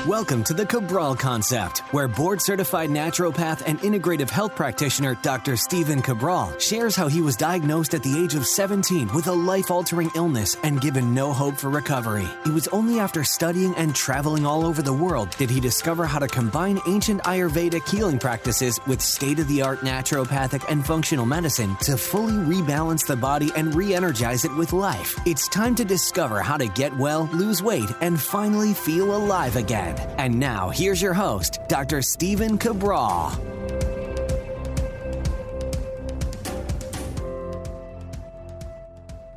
Welcome to the Cabral Concept, where board-certified naturopath and integrative health practitioner Dr. Stephen Cabral shares how he was diagnosed at the age of 17 with a life-altering illness and given no hope for recovery. It was only after studying and traveling all over the world did he discover how to combine ancient Ayurvedic healing practices with state-of-the-art naturopathic and functional medicine to fully rebalance the body and re-energize it with life. It's time to discover how to get well, lose weight, and finally feel alive again. And now, here's your host, Dr. Stephen Cabral.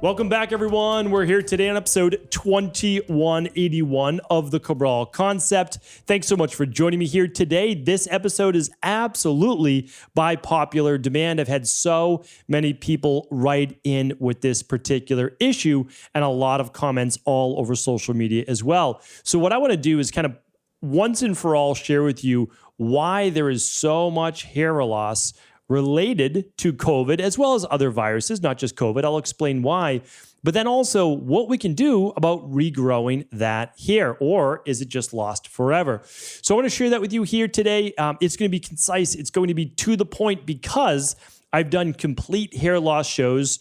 Welcome back, everyone. We're here today on episode 2181 of the Cabral Concept. Thanks so much for joining me here today. This episode is absolutely by popular demand. I've had so many people write in with this particular issue and a lot of comments all over social media as well. So what I want to do is kind of once and for all share with you why there is so much hair loss related to COVID, as well as other viruses, not just COVID. I'll explain why, but then also what we can do about regrowing that hair, or is it just lost forever? So I want to share that with you here today. It's going to be concise. It's going to be to the point because I've done complete hair loss shows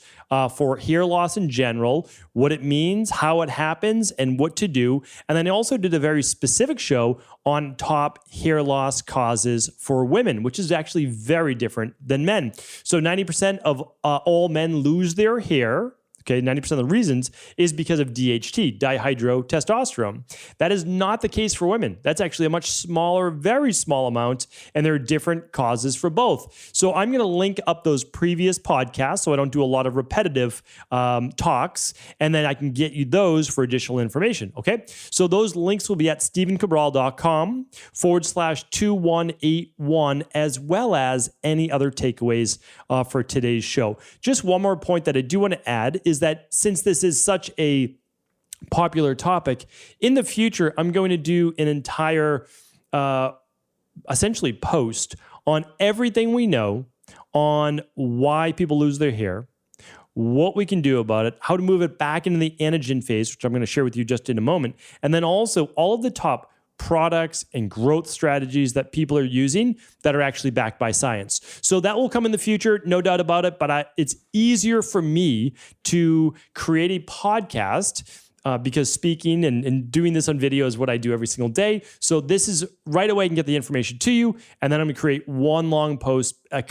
for hair loss in general, what it means, how it happens, and what to do. And then I also did a very specific show on top hair loss causes for women, which is actually very different than men. So 90% of all men lose their hair. Okay, 90% of the reasons is because of DHT, dihydrotestosterone. That is not the case for women. That's actually a much smaller, very small amount, and there are different causes for both. So I'm going to link up those previous podcasts so I don't do a lot of repetitive talks, and then I can get you those for additional information, okay? So those links will be at stephencabral.com/2181, as well as any other takeaways for today's show. Just one more point that I do want to add is that since this is such a popular topic, in the future, I'm going to do an entire, essentially post on everything we know on why people lose their hair, what we can do about it, how to move it back into the anagen phase, which I'm going to share with you just in a moment, and then also all of the top products and growth strategies that people are using that are actually backed by science. So that will come in the future, no doubt about it, but it's easier for me to create a podcast because speaking and doing this on video is what I do every single day. So this is right away I can get the information to you, and then I'm going to create one long post, a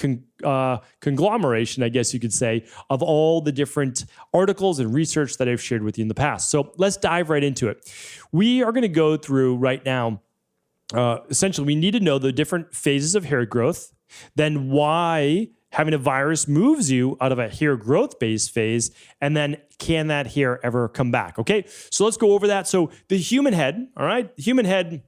conglomeration, I guess you could say, of all the different articles and research that I've shared with you in the past. So let's dive right into it. We are going to go through right now, essentially, we need to know the different phases of hair growth, then why having a virus moves you out of a hair growth-based phase, and then can that hair ever come back? Okay, so let's go over that. So the human head, all right, human head,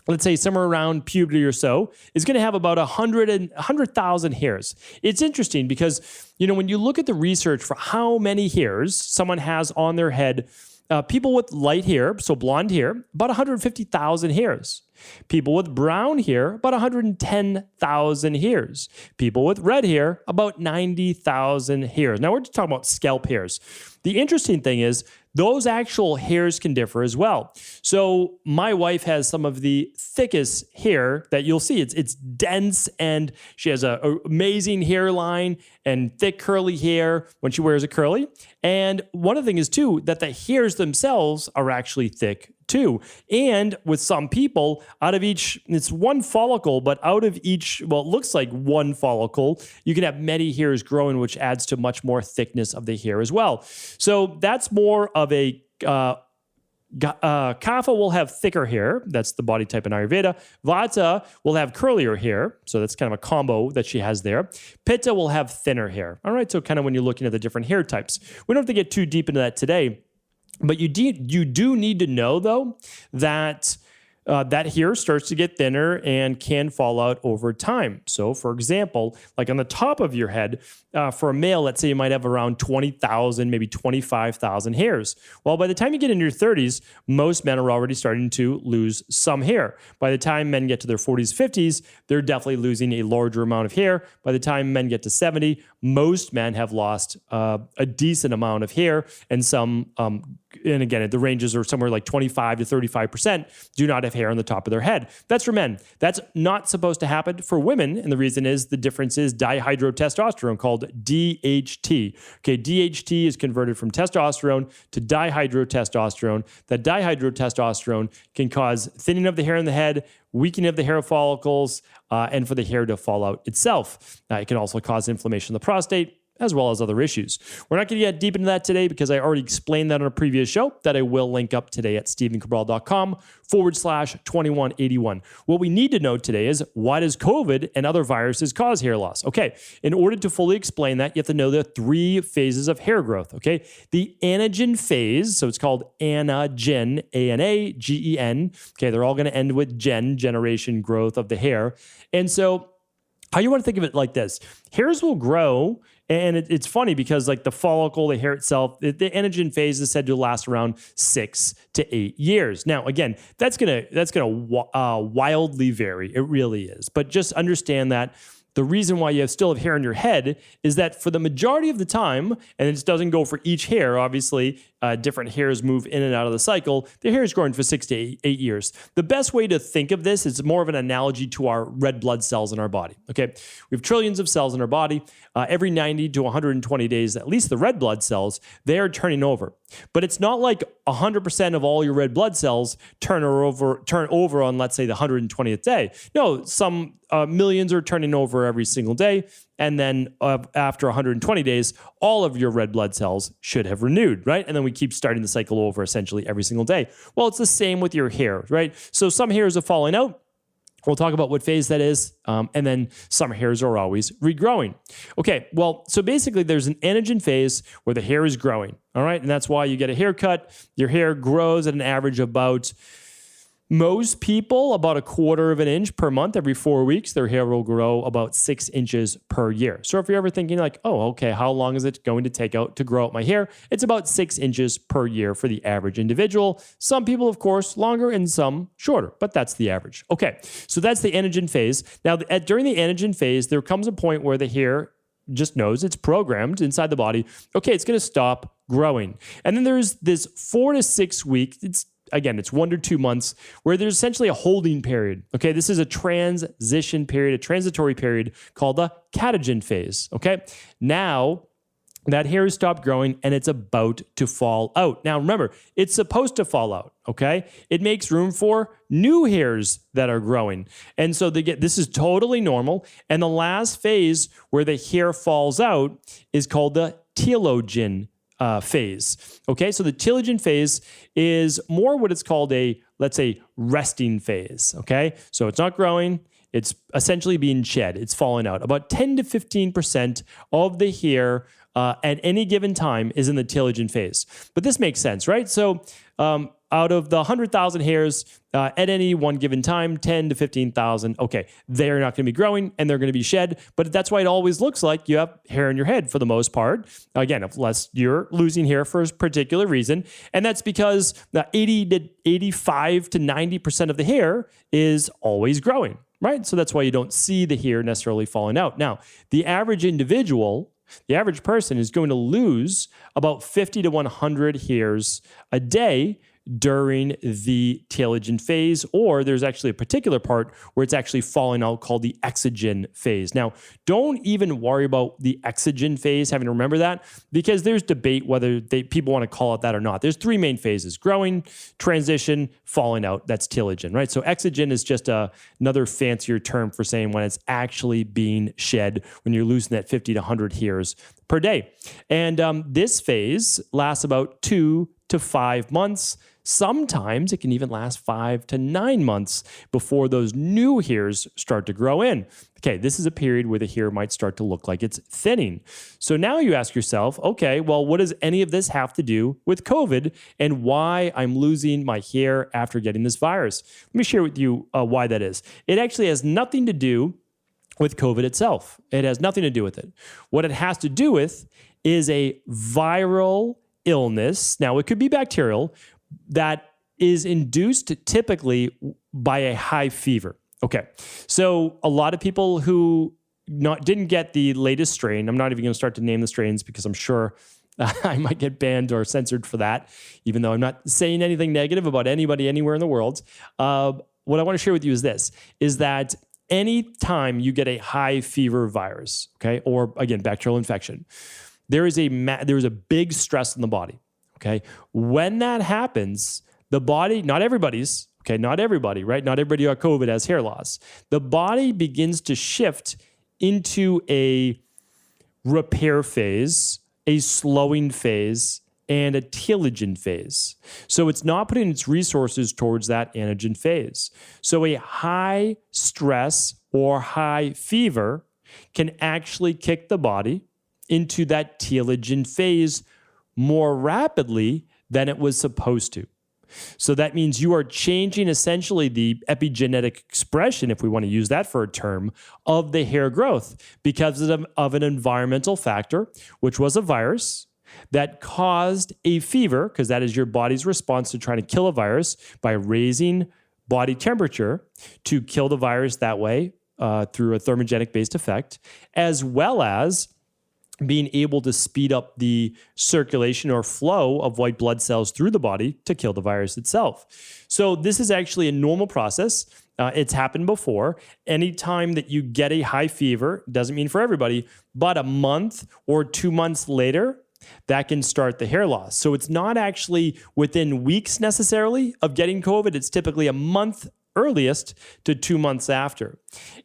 let's say somewhere around puberty or so, is going to have about 100,000 hairs. It's interesting because, you know, when you look at the research for how many hairs someone has on their head, people with light hair, so blonde hair, about 150,000 hairs. People with brown hair, about 110,000 hairs. People with red hair, about 90,000 hairs. Now we're just talking about scalp hairs. The interesting thing is those actual hairs can differ as well. So my wife has some of the thickest hair that you'll see. It's dense, and she has an amazing hairline and thick curly hair when she wears a curly. And one of the things is too that the hairs themselves are actually thick too. And with some people, out of each, it's one follicle, but out of each, well, it looks like one follicle, you can have many hairs growing, which adds to much more thickness of the hair as well. So that's more of a, Kapha will have thicker hair. That's the body type in Ayurveda. Vata will have curlier hair. So that's kind of a combo that she has there. Pitta will have thinner hair. All right. So kind of when you're looking at the different hair types, we don't have to get too deep into that today. But you do need to know, though, that that hair starts to get thinner and can fall out over time. So, for example, like on the top of your head, for a male, let's say you might have around 20,000, maybe 25,000 hairs. Well, by the time you get into your 30s, most men are already starting to lose some hair. By the time men get to their 40s, 50s, they're definitely losing a larger amount of hair. By the time men get to 70, most men have lost a decent amount of hair, and some, and again, the ranges are somewhere like 25 to 35% do not have hair on the top of their head. That's for men. That's not supposed to happen for women. And the reason is the difference is dihydrotestosterone, called DHT. Okay, DHT is converted from testosterone to dihydrotestosterone. That dihydrotestosterone can cause thinning of the hair on the head, weakening of the hair follicles, and for the hair to fall out itself. It can also cause inflammation of the prostate, as well as other issues. We're not going to get deep into that today because I already explained that on a previous show that I will link up today at stevencabral.com/2181. What we need to know today is, why does COVID and other viruses cause hair loss? Okay, in order to fully explain that, you have to know the 3 phases of hair growth, okay? The anagen phase, so it's called anagen, A-N-A-G-E-N. Okay, they're all going to end with generation, growth of the hair. And so how you want to think of it like this: hairs will grow, and it's funny because like the follicle, the hair itself, the anagen phase is said to last around 6 to 8 years. Now, again, that's gonna wildly vary. It really is. But just understand that the reason why you still have hair on your head is that for the majority of the time, and it doesn't go for each hair, obviously, different hairs move in and out of the cycle, the hair is growing for 6 to 8 years. The best way to think of this is more of an analogy to our red blood cells in our body, okay? We have trillions of cells in our body. Every 90 to 120 days, at least the red blood cells, they are turning over. But it's not like 100% of all your red blood cells turn over on, let's say, the 120th day. No, some millions are turning over every single day. And then after 120 days, all of your red blood cells should have renewed, right? And then we keep starting the cycle over essentially every single day. Well, it's the same with your hair, right? So some hairs are falling out. We'll talk about what phase that is. And then some hairs are always regrowing. Okay, well, so basically there's an anagen phase where the hair is growing, all right? And that's why you get a haircut. Your hair grows at an average about, most people, about 1/4 of an inch per month. Every 4 weeks, their hair will grow about 6 inches per year. So if you're ever thinking like, oh, okay, how long is it going to take to grow out my hair? It's about 6 inches per year for the average individual. Some people, of course, longer and some shorter, but that's the average. Okay, so that's the anagen phase. Now, during the anagen phase, there comes a point where the hair just knows, it's programmed inside the body, okay, it's going to stop growing. And then there's this 4 to 6 weeks, it's 1 to 2 months, where there's essentially a holding period. Okay, this is a transition period, a transitory period called the catagen phase. Okay, now that hair has stopped growing and it's about to fall out. Now remember, it's supposed to fall out. Okay, it makes room for new hairs that are growing, and so this is totally normal. And the last phase where the hair falls out is called the telogen phase. Okay, so the telogen phase is more what it's called a, let's say, resting phase. Okay, so it's not growing, it's essentially being shed, it's falling out. About 10 to 15% of the hair at any given time is in the telogen phase. But this makes sense, right? So out of the 100,000 hairs at any one given time, 10 to 15,000, okay, they're not going to be growing and they're going to be shed. But that's why it always looks like you have hair in your head for the most part. Again, unless you're losing hair for a particular reason. And that's because 80 to 85 to 90% of the hair is always growing, right? So that's why you don't see the hair necessarily falling out. Now, the average individual, the average person is going to lose about 50 to 100 hairs a day during the telogen phase, or there's actually a particular part where it's actually falling out called the exogen phase. Now, don't even worry about the exogen phase, having to remember that, because there's debate whether people want to call it that or not. There's 3 main phases: growing, transition, falling out. That's telogen, right? So exogen is just another fancier term for saying when it's actually being shed, when you're losing that 50 to 100 hairs per day. And this phase lasts about 2 to 5 months. Sometimes it can even last 5 to 9 months before those new hairs start to grow in. Okay, this is a period where the hair might start to look like it's thinning. So now you ask yourself, okay, well, what does any of this have to do with COVID and why I'm losing my hair after getting this virus? Let me share with you why that is. It actually has nothing to do with COVID itself. It has nothing to do with it. What it has to do with is a viral illness. Now, it could be bacterial, that is induced typically by a high fever. Okay, so a lot of people who didn't get the latest strain, I'm not even going to start to name the strains because I'm sure I might get banned or censored for that, even though I'm not saying anything negative about anybody anywhere in the world. What I want to share with you is this, is that anytime you get a high fever virus, okay, or again, bacterial infection, there is a big stress in the body, okay? When that happens, the body, not everybody's, okay, not everybody, right? Not everybody who got COVID has hair loss. The body begins to shift into a repair phase, a slowing phase, and a telogen phase. So it's not putting its resources towards that anagen phase. So a high stress or high fever can actually kick the body into that telogen phase more rapidly than it was supposed to. So that means you are changing essentially the epigenetic expression, if we want to use that for a term, of the hair growth because of an environmental factor, which was a virus that caused a fever, because that is your body's response to trying to kill a virus by raising body temperature to kill the virus that way through a thermogenic-based effect, as well as being able to speed up the circulation or flow of white blood cells through the body to kill the virus itself. So this is actually a normal process. It's happened before. Anytime that you get a high fever, doesn't mean for everybody, but a month or 2 months later, that can start the hair loss. So it's not actually within weeks necessarily of getting COVID. It's typically a month earliest to 2 months after.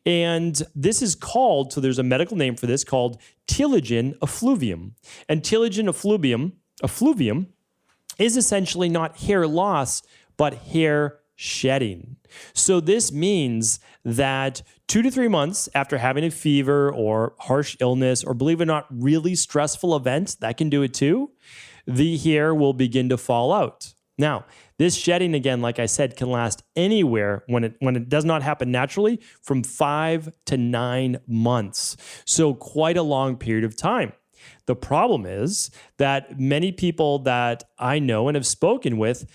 And this is called, so there's a medical name for this called telogen effluvium. And telogen effluvium is essentially not hair loss, but hair shedding. So this means that 2 to 3 months after having a fever or harsh illness, or believe it or not, really stressful event, that can do it too, the hair will begin to fall out. Now, this shedding, again, like I said, can last anywhere when it does not happen naturally from 5 to 9 months. So quite a long period of time. The problem is that many people that I know and have spoken with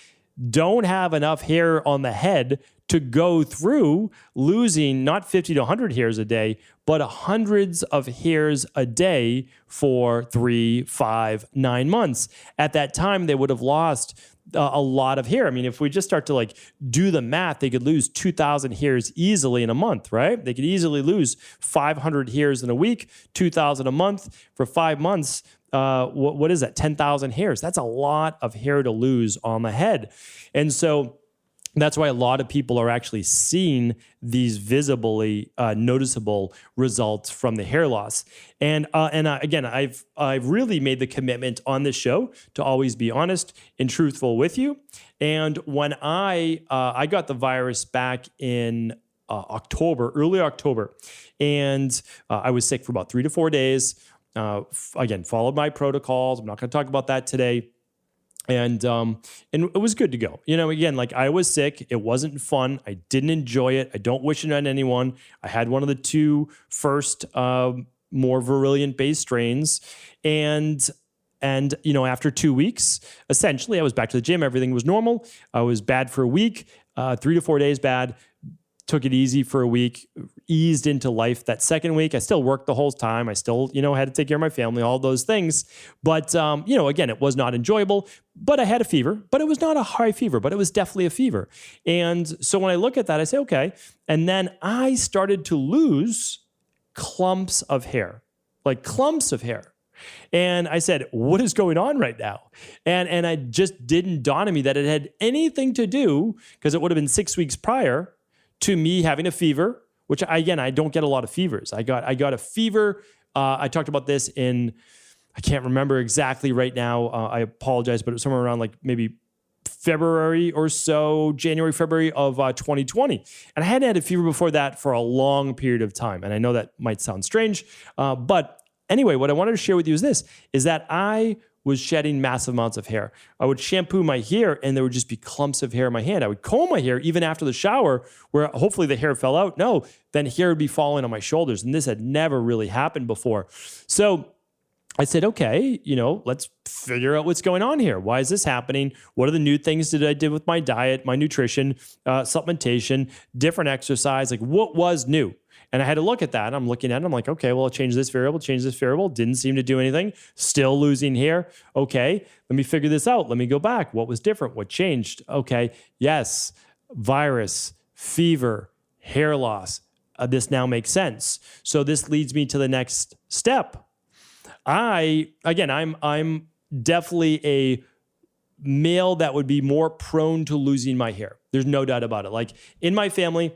don't have enough hair on the head to go through losing not 50 to 100 hairs a day, but hundreds of hairs a day for 3, 5, 9 months. At that time, they would have lost a lot of hair. I mean, if we just start to do the math, they could lose 2,000 hairs easily in a month, right? They could easily lose 500 hairs in a week, 2,000 a month for 5 months. What is that? 10,000 hairs. That's a lot of hair to lose on the head. And so that's why a lot of people are actually seeing these visibly noticeable results from the hair loss. And again, I've really made the commitment on this show to always be honest and truthful with you. And when I got the virus back in early October, and I was sick for about 3 to 4 days. Again, followed my protocols. I'm not going to talk about that today. And it was good to go. Again, I was sick. It wasn't fun. I didn't enjoy it. I don't wish it on anyone. I had one of the 2 first more virulent-based strains. And after 2 weeks, essentially, I was back to the gym. Everything was normal. I was bad for a week, 3 to 4 days bad. Took it easy for a week, eased into life. That second week, I still worked the whole time. I still, had to take care of my family, all those things. But, again, it was not enjoyable, but I had a fever, but it was not a high fever, but it was definitely a fever. And so when I look at that, I say, okay. And then I started to lose clumps of hair, clumps of hair. And I said, what is going on right now? And it just didn't dawn on me that it had anything to do, because it would have been 6 weeks prior to me having a fever, which I don't get a lot of fevers. I got a fever. I talked about this I can't remember exactly right now. I apologize, but it was somewhere around maybe February or so, January, February of 2020. And I hadn't had a fever before that for a long period of time. And I know that might sound strange. But anyway, what I wanted to share with you is that I was shedding massive amounts of hair. I would shampoo my hair and there would just be clumps of hair in my hand. I would comb my hair even after the shower where hopefully the hair fell out. No, then hair would be falling on my shoulders. And this had never really happened before. So I said, okay, let's figure out what's going on here. Why is this happening? What are the new things that I did with my diet, my nutrition, supplementation, different exercise? What was new? And I had to look at that. I'm looking at it. I'm like, okay, well, I'll change this variable, change this variable. Didn't seem to do anything. Still losing hair. Okay, let me figure this out. Let me go back. What was different? What changed? Okay, yes, virus, fever, hair loss. This now makes sense. So this leads me to the next step. I'm definitely a male that would be more prone to losing my hair. There's no doubt about it. Like in my family,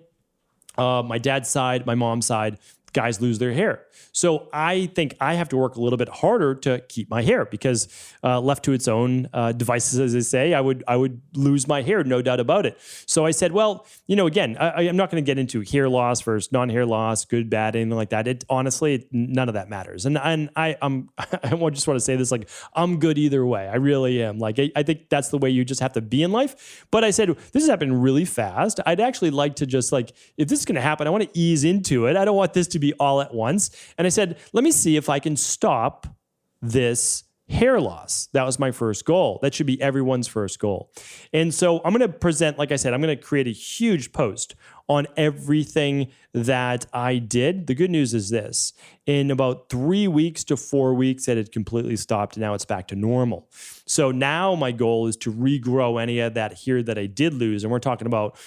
my dad's side, my mom's side, guys lose their hair. So I think I have to work a little bit harder to keep my hair because left to its own devices, as they say, I would lose my hair, no doubt about it. So I said, well, again, I'm not going to get into hair loss versus non-hair loss, good, bad, anything like that. Honestly, none of that matters. And I just want to say this, like, I'm good either way. I really am. Like, I think that's the way you just have to be in life. But I said, this is happening really fast. I'd actually like to just like, if this is going to happen, I want to ease into it. I don't want this to be all at once. And I said, let me see if I can stop this hair loss. That was my first goal. That should be everyone's first goal. And so I'm going to present, like I said, I'm going to create a huge post on everything that I did. The good news is this: in about 3 weeks to 4 weeks, it had completely stopped. And now it's back to normal. So now my goal is to regrow any of that hair that I did lose. And we're talking about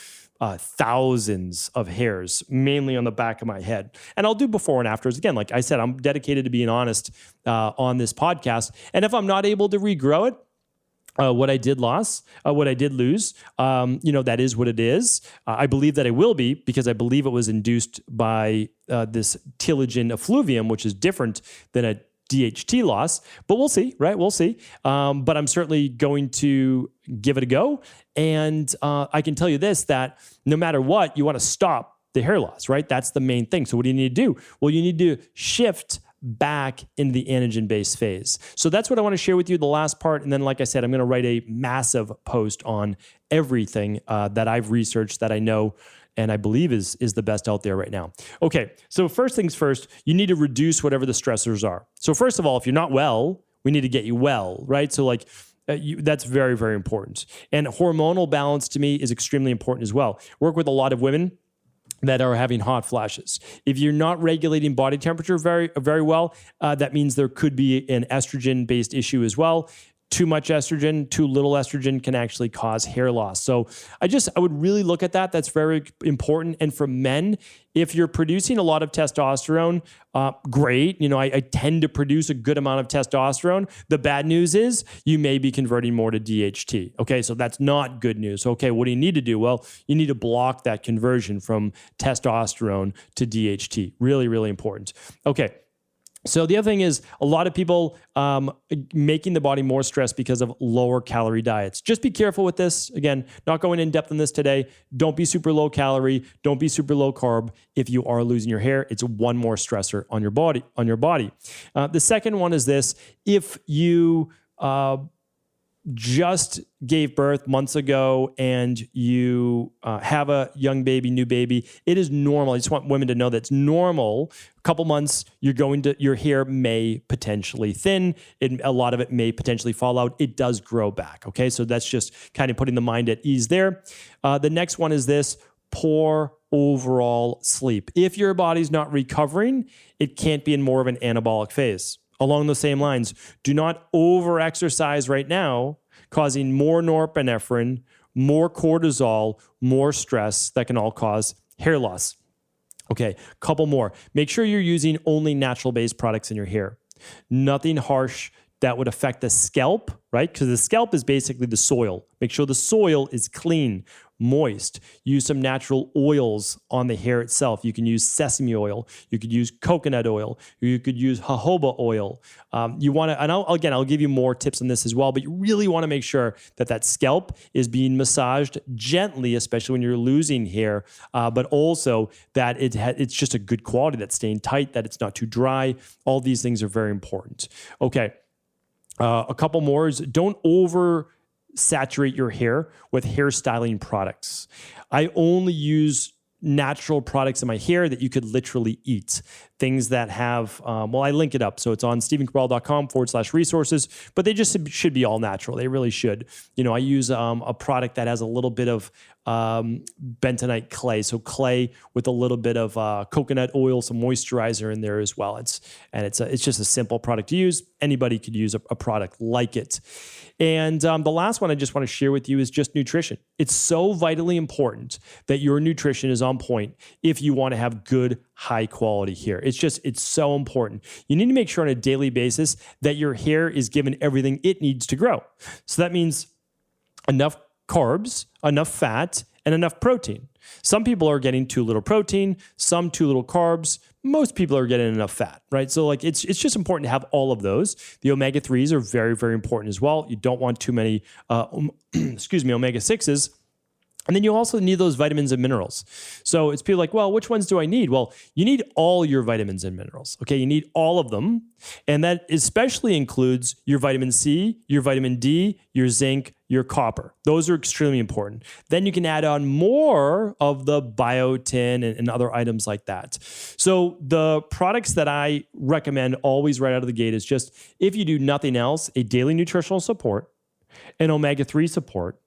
thousands of hairs, mainly on the back of my head. And I'll do before and afters. Again, like I said, I'm dedicated to being honest on this podcast. And if I'm not able to regrow it, what I did lose, that is what it is. I believe that I will be, because I believe it was induced by this telogen effluvium, which is different than a DHT loss, but we'll see, right? We'll see. But I'm certainly going to give it a go. And I can tell you this, that no matter what, you want to stop the hair loss, right? That's the main thing. So what do you need to do? Well, you need to shift back into the anagen-based phase. So that's what I want to share with you, the last part. And then, like I said, I'm going to write a massive post on everything that I've researched, that I know and I believe is the best out there right now. Okay, so first things first, you need to reduce whatever the stressors are. So first of all, if you're not well, we need to get you well, right? So like that's very, very important. And hormonal balance to me is extremely important as well. Work with a lot of women that are having hot flashes. If you're not regulating body temperature very, very well, that means there could be an estrogen-based issue as well. Too much estrogen, too little estrogen can actually cause hair loss. So I would really look at that. That's very important. And for men, if you're producing a lot of testosterone, great. I tend to produce a good amount of testosterone. The bad news is you may be converting more to DHT. Okay, so that's not good news. Okay, what do you need to do? Well, you need to block that conversion from testosterone to DHT. Really, really important. Okay. So the other thing is a lot of people making the body more stressed because of lower calorie diets. Just be careful with this. Again, not going in depth on this today. Don't be super low calorie. Don't be super low carb. If you are losing your hair, it's one more stressor on your body. The second one is this: if you just gave birth months ago and you have a young baby, new baby, it is normal. I just want women to know that's normal. A couple months, your hair may potentially thin. A lot of it may potentially fall out. It does grow back. Okay, so that's just kind of putting the mind at ease there. The next one is this: poor overall sleep. If your body's not recovering, it can't be in more of an anabolic phase. Along the same lines, do not over-exercise right now, causing more norepinephrine, more cortisol, more stress that can all cause hair loss. Okay, couple more. Make sure you're using only natural-based products in your hair. Nothing harsh that would affect the scalp, right? Because the scalp is basically the soil. Make sure the soil is clean, moist. Use some natural oils on the hair itself. You can use sesame oil. You could use coconut oil. You could use jojoba oil. You want to, and I'll give you more tips on this as well, but you really want to make sure that scalp is being massaged gently, especially when you're losing hair, but also that it's just a good quality, that's staying tight, that it's not too dry. All these things are very important. Okay. A couple more is don't oversaturate your hair with hairstyling products. I only use natural products in my hair that you could literally eat. things that have, I link it up. So it's on stephencabral.com/resources, but they just should be all natural. They really should. I use a product that has a little bit of bentonite clay. So clay with a little bit of coconut oil, some moisturizer in there as well. It's just a simple product to use. Anybody could use a product like it. And the last one I just want to share with you is just nutrition. It's so vitally important that your nutrition is on point if you want to have good, high quality hair. It's so important. You need to make sure on a daily basis that your hair is given everything it needs to grow. So that means enough carbs, enough fat, and enough protein. Some people are getting too little protein, some too little carbs. Most people are getting enough fat, right? So it's just important to have all of those. The omega-3s are very, very important as well. You don't want too many, omega-6s. And then you also need those vitamins and minerals. So it's people like, well, which ones do I need? Well, you need all your vitamins and minerals, okay? You need all of them. And that especially includes your vitamin C, your vitamin D, your zinc, your copper. Those are extremely important. Then you can add on more of the biotin and other items like that. So the products that I recommend always right out of the gate is just, if you do nothing else, a daily nutritional support, an omega-3 support,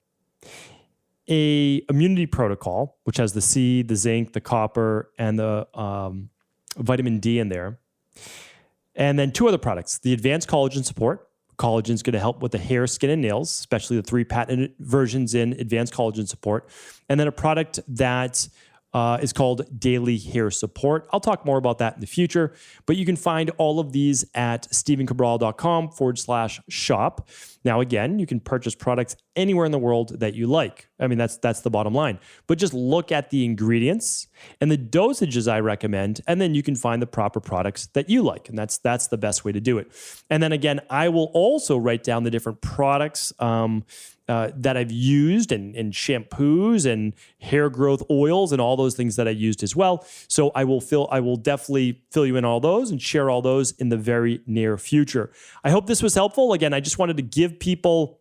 a immunity protocol, which has the C, the zinc, the copper, and the vitamin D in there. And then 2 other products, the advanced collagen support. Collagen is going to help with the hair, skin, and nails, especially the 3 patented versions in advanced collagen support. And then a product that is called Daily Hair Support. I'll talk more about that in the future, but you can find all of these at stephencabral.com/shop. Now, again, you can purchase products anywhere in the world that you like. I mean, that's the bottom line. But just look at the ingredients and the dosages I recommend, and then you can find the proper products that you like. And that's the best way to do it. And then again, I will also write down the different products that I've used and shampoos and hair growth oils and all those things that I used as well. So I will definitely fill you in all those and share all those in the very near future. I hope this was helpful. Again, I just wanted to give people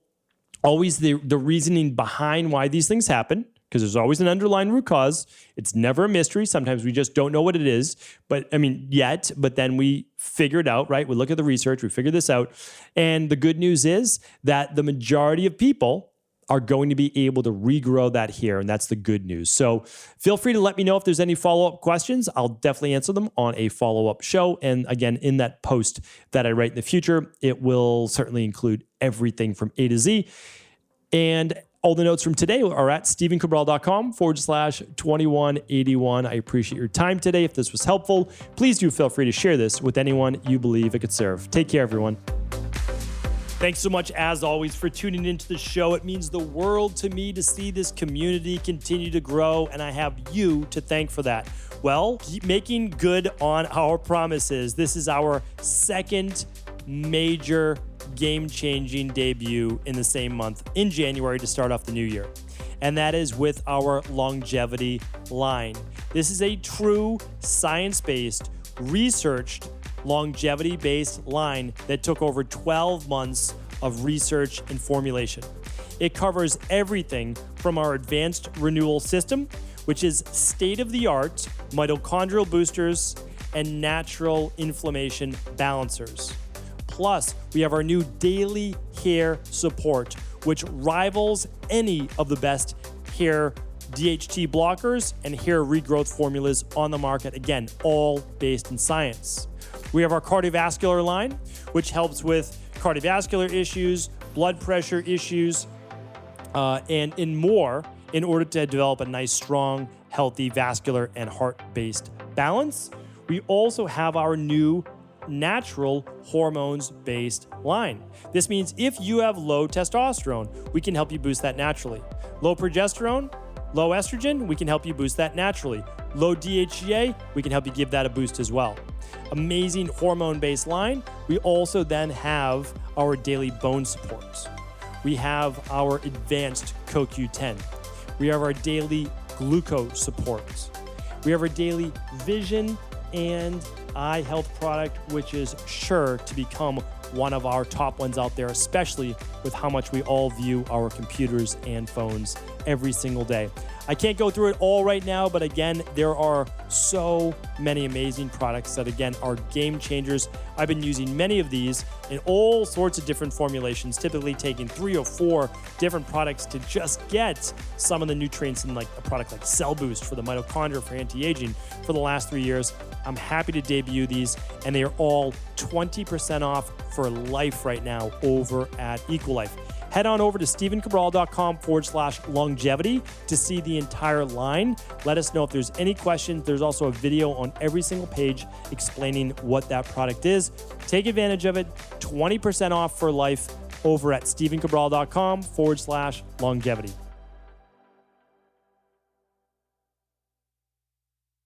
always the reasoning behind why these things happen, because there's always an underlying root cause. It's never a mystery. Sometimes we just don't know what it is, but then we figure it out, right? We look at the research, we figure this out. And the good news is that the majority of people are going to be able to regrow that hair, and that's the good news. So feel free to let me know if there's any follow-up questions. I'll definitely answer them on a follow-up show. And again, in that post that I write in the future, it will certainly include everything from A to Z. And all the notes from today are at stephencabral.com/2181. I appreciate your time today. If this was helpful, please do feel free to share this with anyone you believe it could serve. Take care, everyone. Thanks so much, as always, for tuning into the show. It means the world to me to see this community continue to grow, and I have you to thank for that. Well, keep making good on our promises. This is our second major game-changing debut in the same month, in January, to start off the new year. And that is with our longevity line. This is a true science-based, researched, longevity-based line that took over 12 months of research and formulation. It covers everything from our advanced renewal system, which is state-of-the-art mitochondrial boosters and natural inflammation balancers. Plus, we have our new daily hair support, which rivals any of the best hair DHT blockers and hair regrowth formulas on the market. Again, all based in science. We have our cardiovascular line, which helps with cardiovascular issues, blood pressure issues, and more, in order to develop a nice, strong, healthy vascular and heart-based balance. We also have our new natural hormones-based line. This means if you have low testosterone, we can help you boost that naturally. Low progesterone, low estrogen, we can help you boost that naturally. Low DHEA, we can help you give that a boost as well. Amazing hormone-based line. We also then have our daily bone supports. We have our advanced CoQ10. We have our daily glucose supports. We have our daily vision and eye health product, which is sure to become one of our top ones out there, especially with how much we all view our computers and phones every single day. I can't go through it all right now, but again, there are so many amazing products that, again, are game changers. I've been using many of these in all sorts of different formulations, typically taking 3 or 4 different products to just get some of the nutrients in like a product like Cell Boost for the mitochondria for anti-aging for the last 3 years. I'm happy to debut these, and they are all 20% off for life right now over at Equalife. Head on over to stevencabral.com/longevity to see the entire line. Let us know if there's any questions. There's also a video on every single page explaining what that product is. Take advantage of it. 20% off for life over at stevencabral.com/longevity.